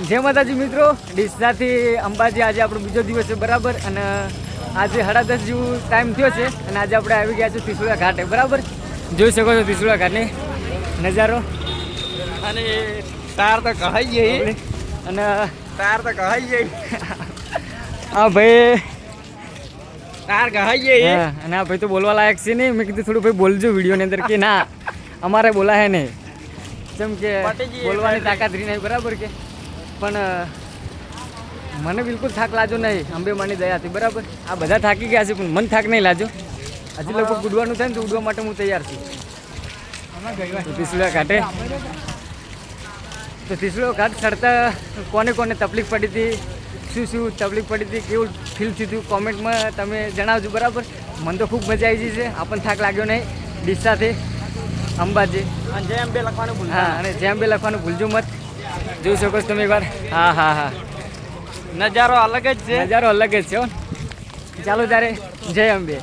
જય માતાજી મિત્રો, ડીસાથી અંબાજી આજે આપણો બીજો દિવસ છે બરાબર. અને આજે 10:30 જેવું ટાઈમ થયો છે અને આજે આપણે આવી ગયા છે ત્રિશુળા ઘાટે બરાબર. જોઈ શકો છો ત્રિશુળા ઘાટની નજારો. અને તાર તો કહાઈ જઈ અને તાર તો કહાઈ જઈ હા ભાઈ, તાર કહાઈ જઈ. અને આ ભાઈ તો બોલવા લાયક છે નહીં. મેં કીધું થોડું ભાઈ બોલજો વિડીયોની અંદર કે ના અમારે બોલાય નહીં, જેમ કે બોલવાની તાકાત રહી નહીં બરાબર. કે પણ મને બિલકુલ થાક લાજો નહીં અંબેમાની દયાથી બરાબર. આ બધા થાકી ગયા છે પણ મને થાક નહીં લાજો. હજી લગભગ ઉડવાનું થાય ને તો ઉડવા માટે હું તૈયાર છું. ત્રિશુળા ઘાટે તો ત્રિશુળા ઘાટ ચડતા કોને કોને તકલીફ પડી હતી, શું તકલીફ પડી હતી, કેવું ફીલ થયું હતું કોમેન્ટમાં તમે જણાવજો બરાબર. મને તો ખૂબ મજા આવી છે. આપણને થાક લાગ્યો નહીં. ડીસાથી અંબાજી અને જય અંબે લખવાનું ભૂલ. હા, અને જય અંબે લખવાનું ભૂલજો મત. જોઈ શકો છો તમે એકવાર. હા હા હા, નજારો અલગ જ છે. નજારો અલગ જ છે. ચાલો ત્યારે જય અંબે.